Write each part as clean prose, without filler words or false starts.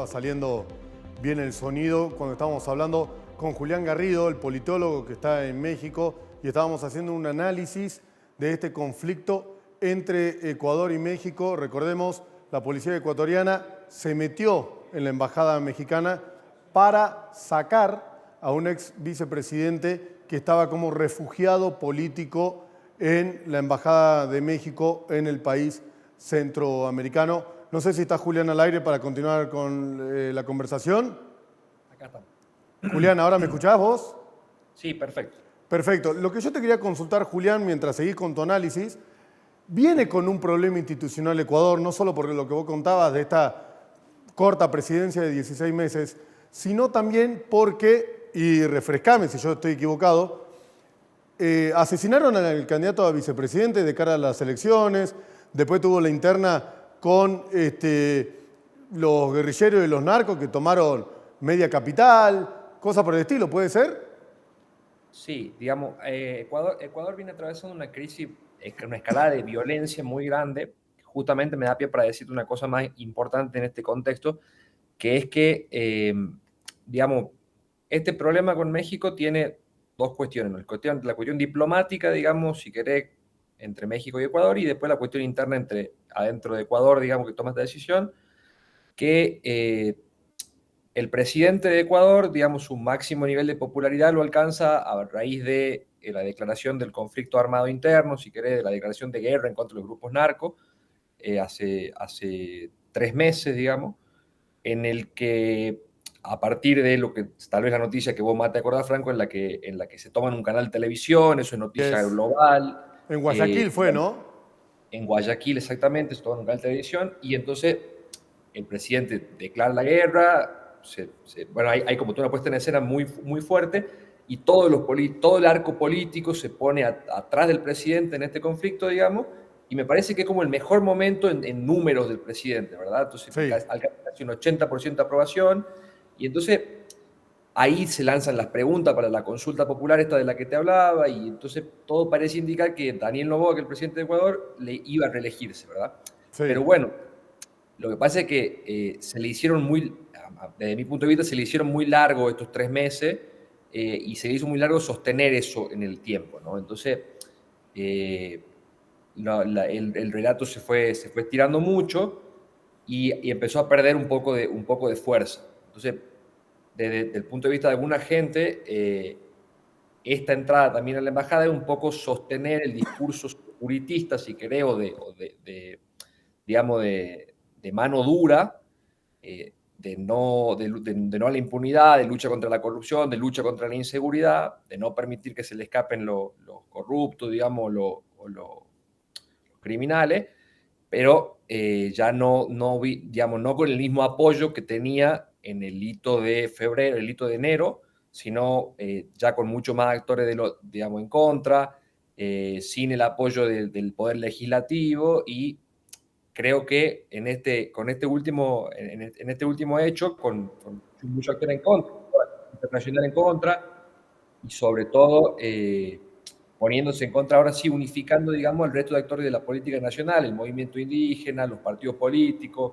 estaba saliendo bien el sonido cuando estábamos hablando con Julián Garrido, el politólogo que está en México, y estábamos haciendo un análisis de este conflicto entre Ecuador y México. Recordemos, la policía ecuatoriana se metió en la embajada mexicana para sacar a un ex vicepresidente que estaba como refugiado político en la embajada de México en el país centroamericano. No sé si está Julián al aire para continuar con la conversación. Acá estamos. Julián, ¿ahora me escuchás vos? Sí, perfecto. Perfecto. Lo que yo te quería consultar, Julián, mientras seguís con tu análisis, viene con un problema institucional Ecuador, no solo por lo que vos contabas de esta corta presidencia de 16 meses, sino también porque, y refrescame si yo estoy equivocado, asesinaron al candidato a vicepresidente de cara a las elecciones, después tuvo la interna con los guerrilleros y los narcos que tomaron media capital, cosas por el estilo, ¿puede ser? Sí, digamos, Ecuador viene atravesando una crisis, una escalada de violencia muy grande. Justamente me da pie para decirte una cosa más importante en este contexto, que es que, digamos, este problema con México tiene dos cuestiones, ¿no? La cuestión diplomática, digamos, si querés, entre México y Ecuador, y después la cuestión interna adentro de Ecuador, digamos, que toma esta decisión, que el presidente de Ecuador, digamos, su máximo nivel de popularidad lo alcanza a raíz de la declaración del conflicto armado interno, si querés, de la declaración de guerra en contra de los grupos narcos, hace 3 meses, digamos, en el que a partir de lo que tal vez la noticia que vos más te acordás, Franco, en la que se toman un canal de televisión, eso es noticia Es, global, en Guayaquil fue, ¿no? en Guayaquil exactamente, se toman un canal de televisión, y entonces el presidente declara la guerra, bueno, hay como toda una puesta en escena muy, muy fuerte, y todo el arco político se pone atrás del presidente en este conflicto, digamos, y me parece que es como el mejor momento en números del presidente, ¿verdad? Entonces Sí. alcanza casi un 80% de aprobación, y entonces ahí se lanzan las preguntas para la consulta popular esta de la que te hablaba, y entonces todo parece indicar que Daniel Noboa, que es el presidente de Ecuador, le iba a reelegirse, ¿verdad? Sí. Pero bueno, lo que pasa es que se le hicieron desde mi punto de vista, se le hicieron muy largo estos 3 meses, y se le hizo muy largo sostener eso en el tiempo, ¿no? Entonces, eh, el relato se fue estirando mucho y empezó a perder un poco de fuerza. Entonces, desde el punto de vista de alguna gente, esta entrada también a la embajada es un poco sostener el discurso securitista, si querés, digamos, de mano dura, de no a la impunidad, de lucha contra la corrupción, de lucha contra la inseguridad, de no permitir que se le escapen los corruptos, digamos, o los criminales, pero ya digamos, no con el mismo apoyo que tenía en el hito de febrero, el hito de enero, sino ya con mucho más actores digamos, en contra, sin el apoyo del Poder Legislativo, y creo que en este último hecho, con mucho actor en contra, internacional en contra, y sobre todo poniéndose en contra, ahora sí, unificando, digamos, al resto de actores de la política nacional, el movimiento indígena, los partidos políticos,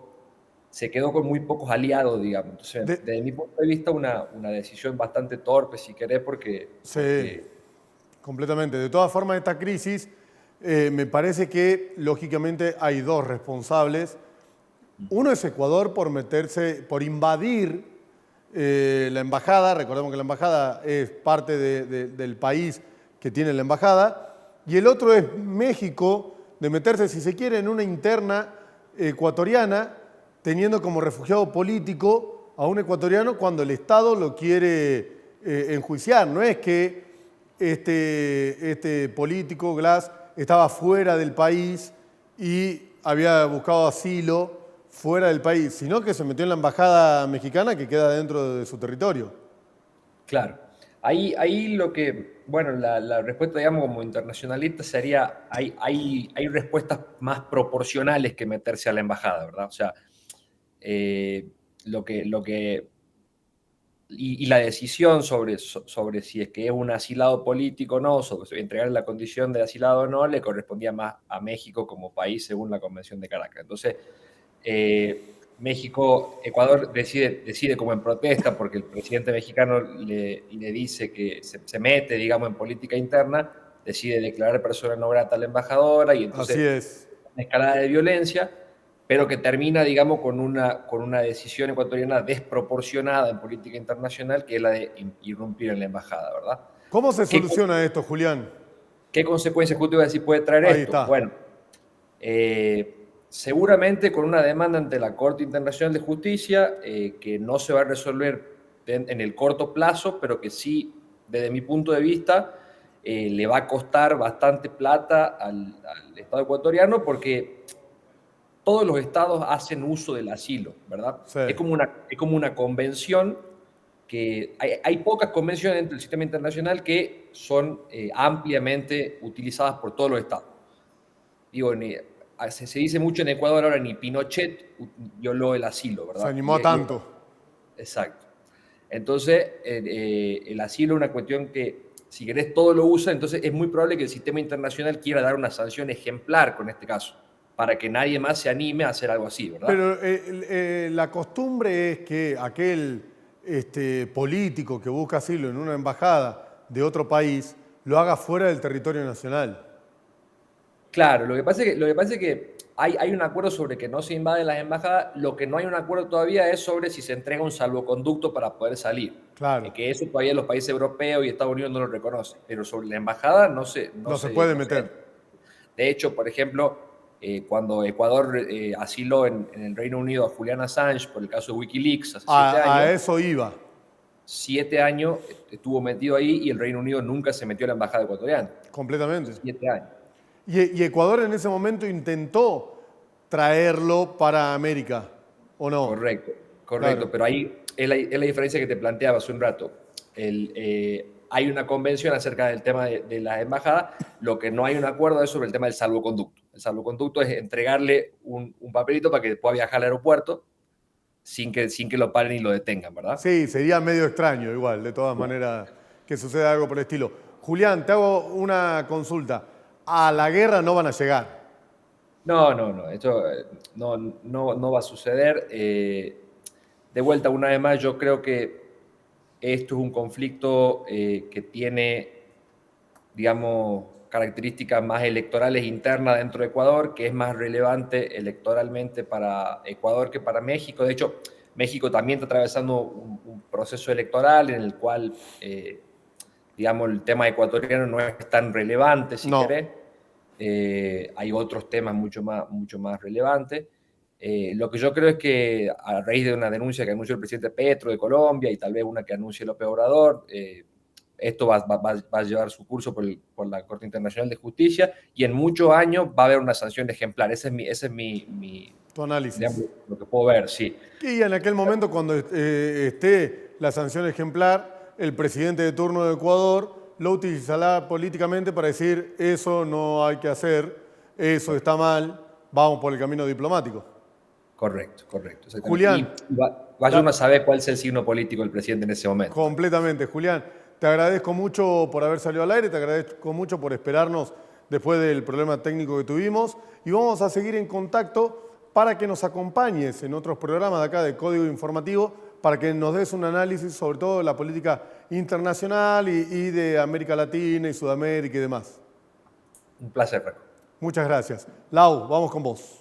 se quedó con muy pocos aliados, digamos. Entonces, De- desde mi punto de vista, una decisión bastante torpe, si querés, sí, porque completamente. De todas formas, esta crisis me parece que lógicamente hay dos responsables. Uno es Ecuador por meterse, por invadir la embajada. Recordemos que la embajada es parte del país que tiene la embajada. Y el otro es México de meterse, si se quiere, en una interna ecuatoriana, teniendo como refugiado político a un ecuatoriano cuando el Estado lo quiere enjuiciar. No es que este político, Glass, estaba fuera del país y había buscado asilo fuera del país, sino que se metió en la embajada mexicana que queda dentro de su territorio. claro, ahí bueno, la respuesta, digamos, como internacionalista sería, hay respuestas más proporcionales que meterse a la embajada, ¿verdad? O sea, eh, lo que, y la decisión sobre si es que es un asilado político o no, sobre entregar la condición de asilado o no, le correspondía más a México como país según la Convención de Caracas. Entonces, Ecuador decide como en protesta porque el presidente mexicano le dice que se mete, digamos, en política interna, decide declarar persona no grata a la embajadora y entonces Así es. una escalada de violencia, pero que termina, digamos, con una decisión ecuatoriana desproporcionada en política internacional, que es la de irrumpir en la embajada, ¿verdad? ¿Cómo se ¿Qué, soluciona esto, Julián? qué consecuencias justo iba a decir puede traer Ahí esto? está. Bueno, seguramente con una demanda ante la Corte Internacional de Justicia que no se va a resolver en el corto plazo, pero que sí, desde mi punto de vista, le va a costar bastante plata al Estado ecuatoriano porque todos los estados hacen uso del asilo, ¿verdad? Sí. Es como una convención que hay pocas convenciones dentro del sistema internacional que son ampliamente utilizadas por todos los estados. Digo, se dice mucho en Ecuador ahora, ni Pinochet violó el asilo, Se ¿verdad? animó a tanto. Exacto. Entonces, el asilo es una cuestión que, si querés, todo lo usa, entonces es muy probable que el sistema internacional quiera dar una sanción ejemplar con este caso, para que nadie más se anime a hacer algo así, ¿verdad? Pero la costumbre es que aquel político que busca asilo en una embajada de otro país lo haga fuera del territorio nacional. Claro, lo que pasa es que hay un acuerdo sobre que no se invaden las embajadas, lo que no hay un acuerdo todavía es sobre si se entrega un salvoconducto para poder salir. Claro. Que eso todavía los países europeos y Estados Unidos no lo reconocen, pero sobre la embajada No se puede meter. De hecho, por ejemplo, cuando Ecuador asiló en el Reino Unido a Julian Assange por el caso de Wikileaks hace 7 años. A eso iba. 7 años estuvo metido ahí y el Reino Unido nunca se metió a la embajada ecuatoriana. Completamente. 7 años. Y Ecuador en ese momento intentó traerlo para América, ¿o no? Correcto, Claro. pero ahí es la diferencia que te planteaba hace un rato. Hay una convención acerca del tema de las embajadas, lo que no hay un acuerdo es sobre el tema del salvoconducto. El salvoconducto es entregarle un papelito para que pueda viajar al aeropuerto sin que lo paren y lo detengan, ¿verdad? Sí, sería medio extraño igual, de todas maneras, que suceda algo por el estilo. Julián, te hago una consulta. A la guerra no van a llegar. No, esto no va a suceder. De vuelta, una vez más, yo creo que esto es un conflicto que tiene, digamos, características más electorales internas dentro de Ecuador, que es más relevante electoralmente para Ecuador que para México. De hecho, México también está atravesando un proceso electoral en el cual, digamos, el tema ecuatoriano no es tan relevante, si querés. Hay otros temas mucho más relevantes. Lo que yo creo es que a raíz de una denuncia que anunció el presidente Petro de Colombia y tal vez una que anuncie López Obrador, esto va a llevar su curso por la Corte Internacional de Justicia y en muchos años va a haber una sanción ejemplar. Ese es Tu análisis. Digamos, lo que puedo ver, sí. Y en aquel momento, cuando esté la sanción ejemplar, el presidente de turno de Ecuador lo utilizará políticamente para decir eso no hay que hacer, eso está mal, vamos por el camino diplomático. Correcto. Julián. Y vaya uno a saber cuál es el signo político del presidente en ese momento. Completamente, Julián. Te agradezco mucho por haber salido al aire, te agradezco mucho por esperarnos después del problema técnico que tuvimos y vamos a seguir en contacto para que nos acompañes en otros programas de acá de Código Informativo, para que nos des un análisis sobre todo de la política internacional y de América Latina y Sudamérica y demás. Un placer, Franco. Muchas gracias. Lau, vamos con vos.